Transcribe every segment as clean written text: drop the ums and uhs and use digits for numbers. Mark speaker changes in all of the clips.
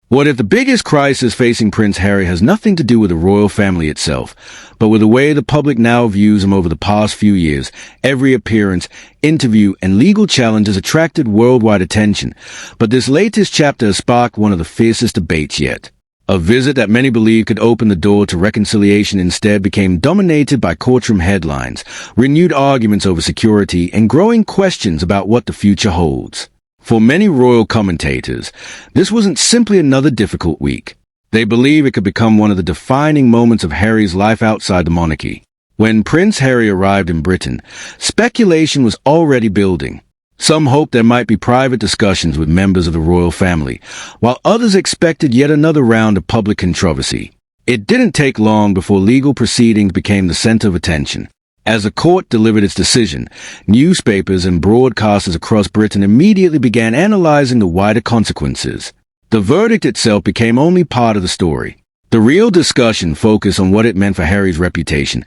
Speaker 1: What if the biggest crisis facing Prince Harry has nothing to do with the royal family itself, but with the way the public now views him over the past few years? Every appearance, interview, and legal challenge has attracted worldwide attention, but this latest chapter has sparked one of the fiercest debates yet. A visit that many believe could open the door to reconciliation instead became dominated by courtroom headlines, renewed arguments over security, and growing questions about what the future holds. For many royal commentators, this wasn't simply another difficult week. They believe it could become one of the defining moments of Harry's life outside the monarchy. When Prince Harry arrived in Britain, speculation was already building. Some hoped there might be private discussions with members of the royal family, while others expected yet another round of public controversy. It didn't take long before legal proceedings became the center of attention. As the court delivered its decision, newspapers and broadcasters across Britain immediately began analyzing the wider consequences. The verdict itself became only part of the story. The real discussion focused on what it meant for Harry's reputation,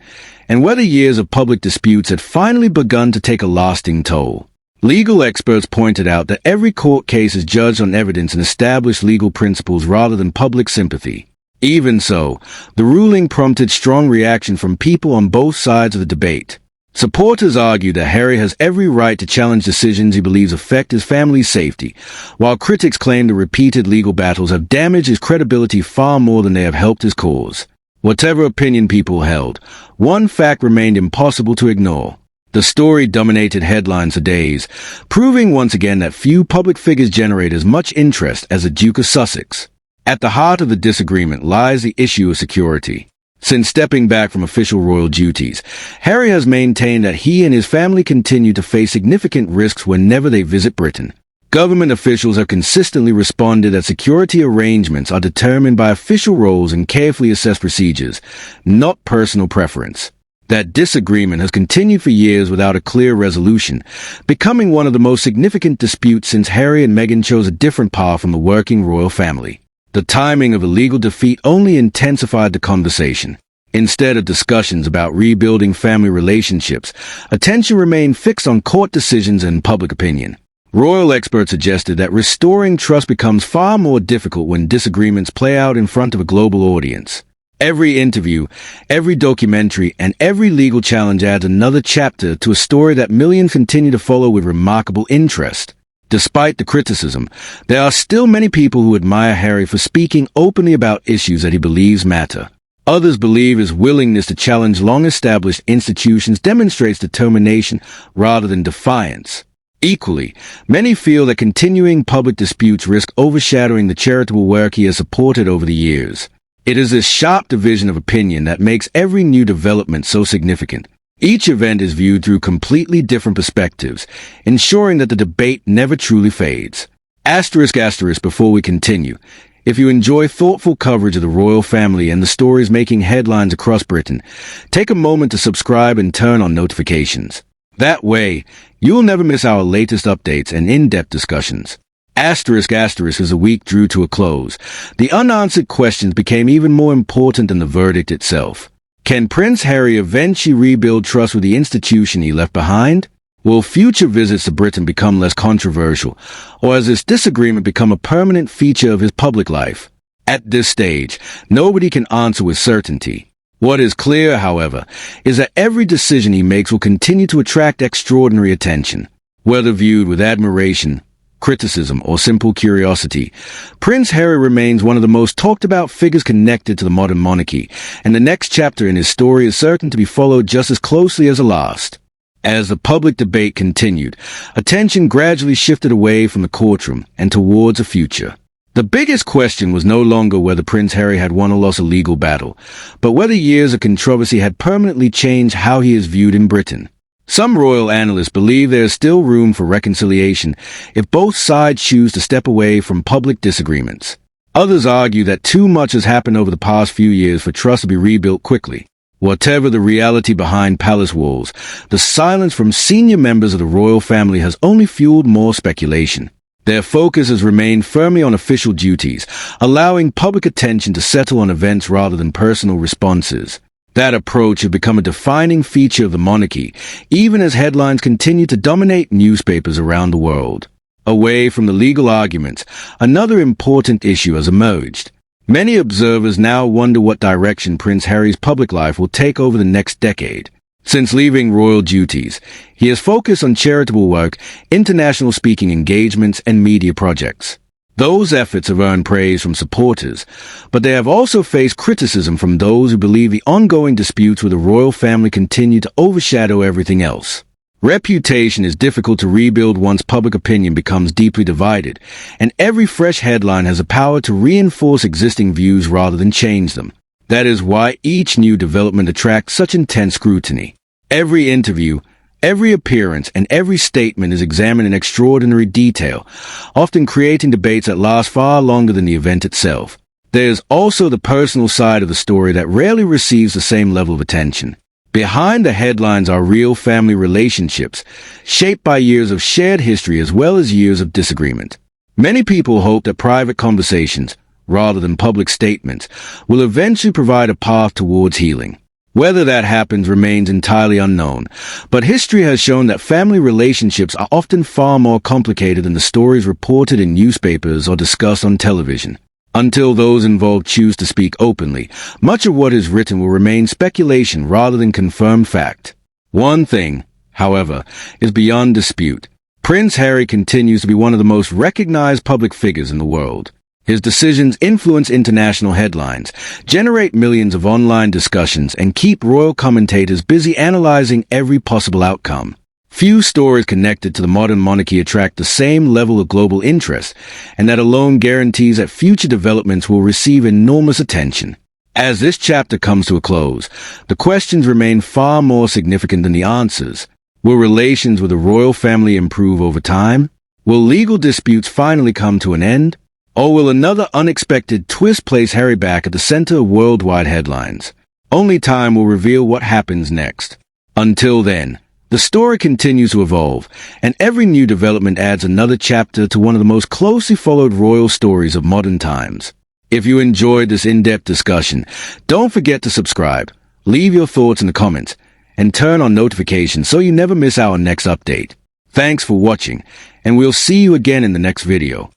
Speaker 1: and whether years of public disputes had finally begun to take a lasting toll. Legal experts pointed out that every court case is judged on evidence and established legal principles rather than public sympathy. Even so, the ruling prompted strong reaction from people on both sides of the debate. Supporters argue that Harry has every right to challenge decisions he believes affect his family's safety, while critics claim the repeated legal battles have damaged his credibility far more than they have helped his cause. Whatever opinion people held, one fact remained impossible to ignore. The story dominated headlines for days, proving once again that few public figures generate as much interest as the Duke of Sussex. At the heart of the disagreement lies the issue of security. Since stepping back from official royal duties, Harry has maintained that he and his family continue to face significant risks whenever they visit Britain. Government officials have consistently responded that security arrangements are determined by official roles and carefully assessed procedures, not personal preference. That disagreement has continued for years without a clear resolution, becoming one of the most significant disputes since Harry and Meghan chose a different path from the working royal family. The timing of the legal defeat only intensified the conversation. Instead of discussions about rebuilding family relationships, attention remained fixed on court decisions and public opinion. Royal experts suggested that restoring trust becomes far more difficult when disagreements play out in front of a global audience. Every interview, every documentary, and every legal challenge adds another chapter to a story that millions continue to follow with remarkable interest. Despite the criticism, there are still many people who admire Harry for speaking openly about issues that he believes matter. Others believe his willingness to challenge long-established institutions demonstrates determination rather than defiance. Equally, many feel that continuing public disputes risk overshadowing the charitable work he has supported over the years. It is this sharp division of opinion that makes every new development so significant. Each event is viewed through completely different perspectives, ensuring that the debate never truly fades. Asterisk before we continue. If you enjoy thoughtful coverage of the royal family and the stories making headlines across Britain, take a moment to subscribe and turn on notifications. That way, you'll never miss our latest updates and in-depth discussions. Asterisk as the week drew to a close, the unanswered questions became even more important than the verdict itself. Can Prince Harry eventually rebuild trust with the institution he left behind? Will future visits to Britain become less controversial, or has this disagreement become a permanent feature of his public life? At this stage, nobody can answer with certainty. What is clear, however, is that every decision he makes will continue to attract extraordinary attention. Whether viewed with admiration, criticism, or simple curiosity, Prince Harry remains one of the most talked about figures connected to the modern monarchy, and the next chapter in his story is certain to be followed just as closely as the last. As the public debate continued, attention gradually shifted away from the courtroom and towards the future. The biggest question was no longer whether Prince Harry had won or lost a legal battle, but whether years of controversy had permanently changed how he is viewed in Britain. Some royal analysts believe there is still room for reconciliation if both sides choose to step away from public disagreements. Others argue that too much has happened over the past few years for trust to be rebuilt quickly. Whatever the reality behind palace walls, the silence from senior members of the royal family has only fueled more speculation. Their focus has remained firmly on official duties, allowing public attention to settle on events rather than personal responses. That approach has become a defining feature of the monarchy, even as headlines continue to dominate newspapers around the world. Away from the legal arguments, another important issue has emerged. Many observers now wonder what direction Prince Harry's public life will take over the next decade. Since leaving royal duties, he has focused on charitable work, international speaking engagements, and media projects. Those efforts have earned praise from supporters, but they have also faced criticism from those who believe the ongoing disputes with the royal family continue to overshadow everything else. Reputation is difficult to rebuild once public opinion becomes deeply divided, and every fresh headline has the power to reinforce existing views rather than change them. That is why each new development attracts such intense scrutiny. Every interview, every appearance, and every statement is examined in extraordinary detail, often creating debates that last far longer than the event itself. There is also the personal side of the story that rarely receives the same level of attention. Behind the headlines are real family relationships, shaped by years of shared history as well as years of disagreement. Many people hope that private conversations, rather than public statements, will eventually provide a path towards healing. Whether that happens remains entirely unknown, but history has shown that family relationships are often far more complicated than the stories reported in newspapers or discussed on television. Until those involved choose to speak openly, much of what is written will remain speculation rather than confirmed fact. One thing, however, is beyond dispute. Prince Harry continues to be one of the most recognized public figures in the world. His decisions influence international headlines, generate millions of online discussions, and keep royal commentators busy analyzing every possible outcome. Few stories connected to the modern monarchy attract the same level of global interest, and that alone guarantees that future developments will receive enormous attention. As this chapter comes to a close, the questions remain far more significant than the answers. Will relations with the royal family improve over time? Will legal disputes finally come to an end? Or will another unexpected twist place Harry back at the center of worldwide headlines? Only time will reveal what happens next. Until then, the story continues to evolve, and every new development adds another chapter to one of the most closely followed royal stories of modern times. If you enjoyed this in-depth discussion, don't forget to subscribe, leave your thoughts in the comments, and turn on notifications so you never miss our next update. Thanks for watching, and we'll see you again in the next video.